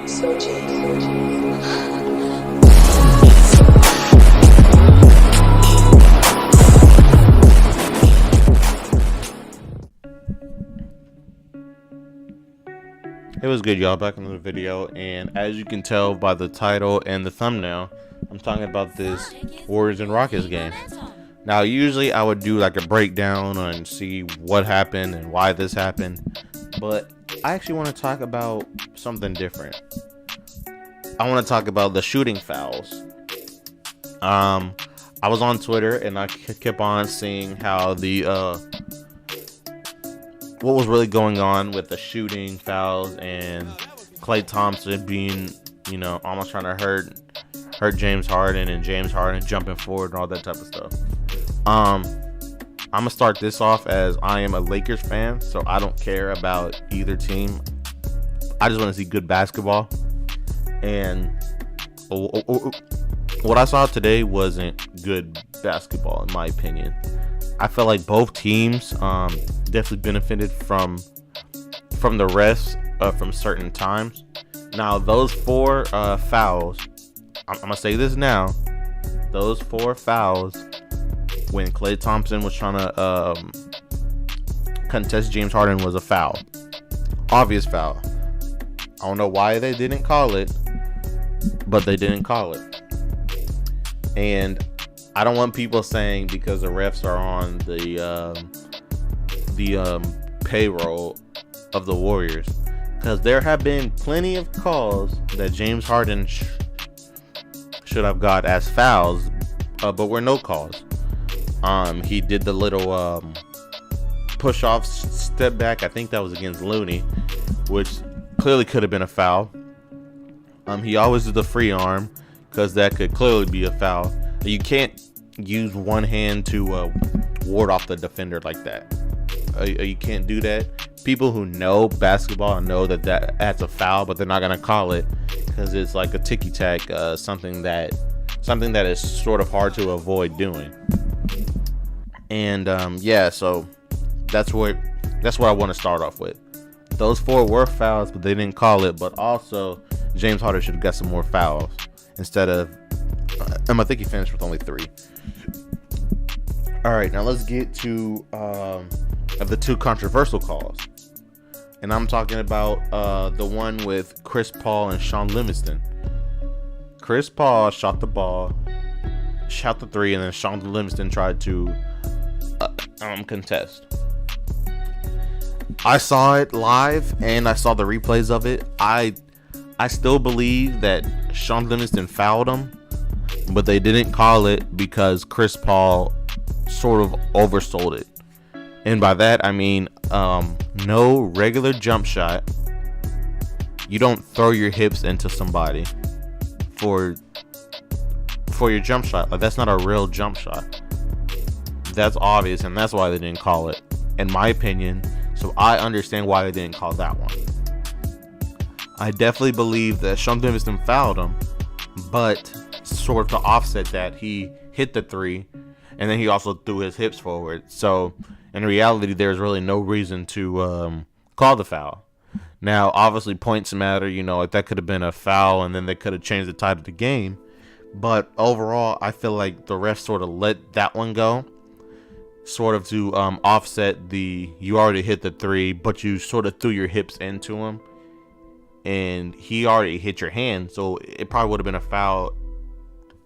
It was good, y'all. Back into the video, and as you can tell by the title and the thumbnail, I'm talking about this Warriors and Rockets game. Now, usually I would do like a breakdown and see what happened and why this happened, but I actually want to talk about something different. I want to talk about the shooting fouls. I was on Twitter and I kept on seeing how what was really going on with the shooting fouls and Klay Thompson being, almost trying to hurt James Harden, and James Harden jumping forward and all that type of stuff. I'm gonna start this off as I am a Lakers fan, so I don't care about either team. I just want to see good basketball, and what I saw today wasn't good basketball in my opinion. I felt like both teams definitely benefited from the refs from certain times. Now, those four fouls, I'm gonna say this now, those four fouls when Klay Thompson was trying to contest James Harden was a foul, obvious foul. I don't know why they didn't call it, but they didn't call it. And I don't want people saying because the refs are on the payroll of the Warriors, because there have been plenty of calls that James Harden should have got as fouls, but were no calls. He did the little push off step back. I think that was against Looney, which clearly could have been a foul. He always did the free arm, because that could clearly be a foul. You can't use one hand to ward off the defender like that. You can't do that. People who know basketball know that's a foul, but they're not gonna call it because it's like a ticky tack, something that is sort of hard to avoid doing. And so that's what I want to start off with. Those four were fouls, but they didn't call it. But also, James Harden should have got some more fouls instead of. I think he finished with only 3. All right, now let's get to of the two controversial calls, and I'm talking about the one with Chris Paul and Sean Livingston. Chris Paul shot the 3, and then Sean Livingston tried to contest. I saw it live and I saw the replays of it. I still believe that Sean Livingston fouled him, but they didn't call it because Chris Paul sort of oversold it. And by that I mean no regular jump shot. You don't throw your hips into somebody for your jump shot. Like, that's not a real jump shot. That's obvious, and that's why they didn't call it, in my opinion. So I understand why they didn't call that one. I definitely believe that Sean Livingston fouled him, but sort of to offset that, he hit the 3, and then he also threw his hips forward. So in reality, there's really no reason to call the foul. Now, obviously, points matter. Like, that could have been a foul, and then they could have changed the tide of the game. But overall, I feel like the refs sort of let that one go, sort of to offset the you already hit the 3, but you sort of threw your hips into him, and he already hit your hand, so it probably would have been a foul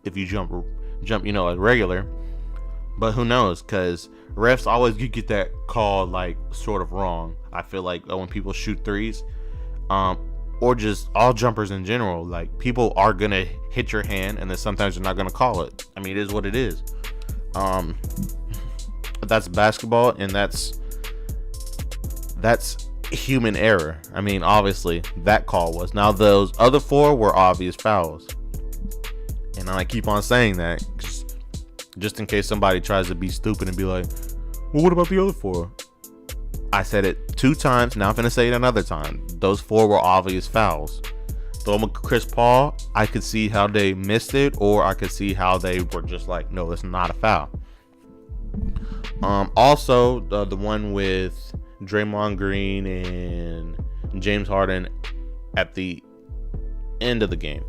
if you jump, like regular. But who knows? Because refs always get that call like sort of wrong. I feel like when people shoot 3s, or just all jumpers in general, like, people are gonna hit your hand, and then sometimes they're not gonna call it. I mean, it is what it is. That's basketball, and that's human error. I mean, obviously that call was. Now, those other 4 were obvious fouls, and I keep on saying that just in case somebody tries to be stupid and be like, well, what about the other 4? I said it 2 times, now I'm gonna say it another time. Those 4 were obvious fouls. The one with Chris Paul, I could see how they missed it, or I could see how they were just like, no, it's not a foul. Also, the one with Draymond Green and James Harden at the end of the game.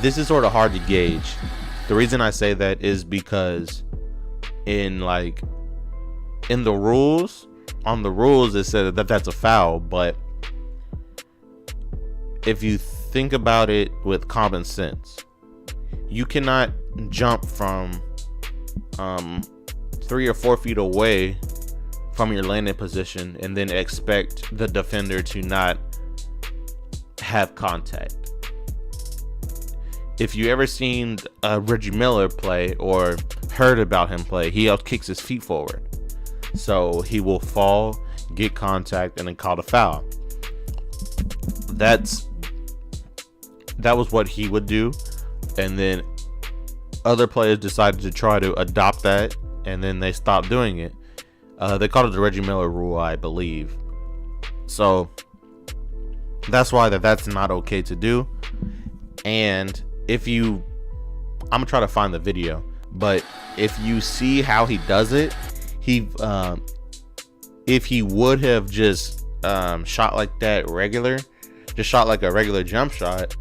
This is sort of hard to gauge. The reason I say that is because in the rules, on the rules it said that that's a foul, but if you think about it with common sense, you cannot jump from 3 or 4 feet away from your landing position and then expect the defender to not have contact. If you ever seen Reggie Miller play or heard about him play, he kicks his feet forward. So he will fall, get contact, and then call a foul. That was what he would do. And then other players decided to try to adopt that, and then they stopped doing it. They called it the Reggie Miller rule, I believe. So that's why that's not okay to do. And I'm gonna try to find the video, but if you see how he does it, if he would have just shot like that just shot like a regular jump shot,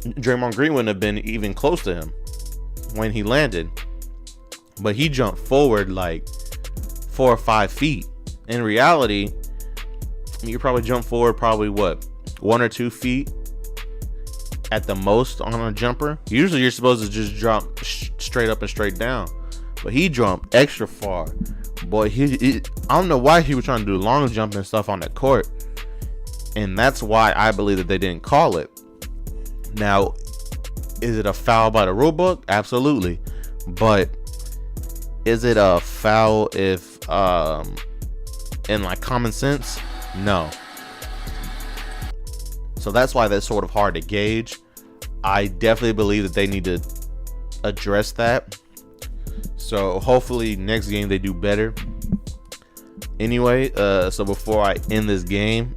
Draymond Green wouldn't have been even close to him when he landed. But he jumped forward like 4 or 5 feet. In reality, you probably jump forward probably 1 or 2 feet at the most on a jumper. Usually you're supposed to just jump straight up and straight down, but he jumped extra far. Boy, I don't know why he was trying to do long jump and stuff on that court, and that's why I believe that they didn't call it. Now, is it a foul by the rule book? Absolutely. But is it a foul if in like common sense? No. So that's why that's sort of hard to gauge. I definitely believe that they need to address that. So hopefully next game they do better. Anyway, so before I end this game,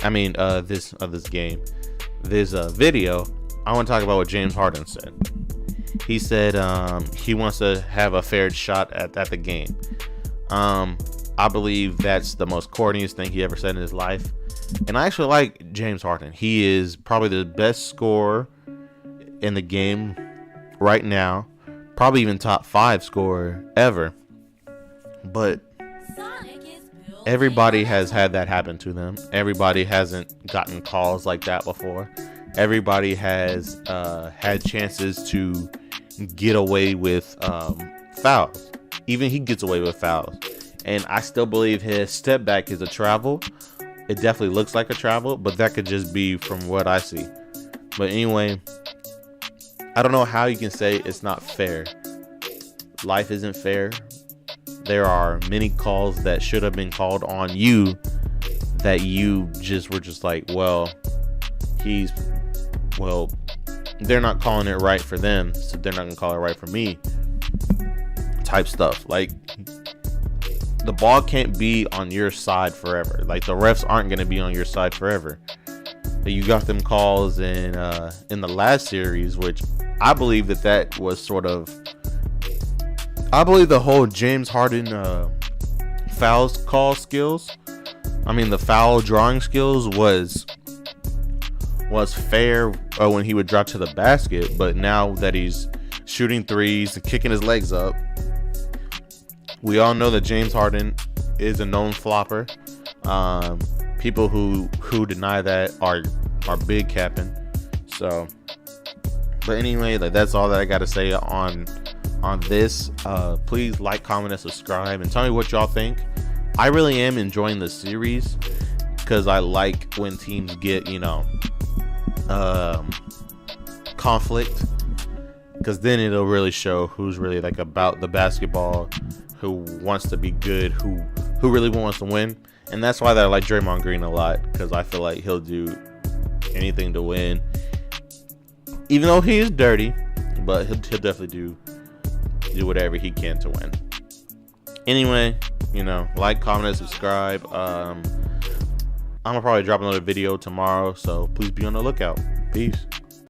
this video, I want to talk about what James Harden said. He said he wants to have a fair shot at the game. I believe that's the most corniest thing he ever said in his life. And I actually like James Harden. He is probably the best scorer in the game right now. Probably even top 5 scorer ever. But everybody has had that happen to them. Everybody hasn't gotten calls like that before. Everybody has had chances to get away with fouls. Even he gets away with fouls. And I still believe his step back is a travel. It definitely looks like a travel, but that could just be from what I see. But anyway, I don't know how you can say it's not fair. Life isn't fair. There are many calls that should have been called on you that you just were just like, they're not calling it right for them, so they're not gonna call it right for me type stuff. Like, the ball can't be on your side forever. Like, the refs aren't gonna be on your side forever. You got them calls in the last series, which I believe that was sort of, I believe the whole James Harden fouls call skills, the foul drawing skills was fair when he would drop to the basket, but now that he's shooting threes and kicking his legs up, we all know that James Harden is a known flopper. People who deny that are big capping. So, but anyway, that's all that I got to say on this. Please like, comment, and subscribe, and tell me what y'all think. I really am enjoying the series because I like when teams get conflict, because then it'll really show who's really about the basketball, who wants to be good, who really wants to win. And that's why I like Draymond Green a lot, because I feel like he'll do anything to win, even though he is dirty, but he'll definitely do whatever he can to win. Anyway, like, comment, and subscribe. I'm gonna probably drop another video tomorrow, so please be on the lookout. Peace.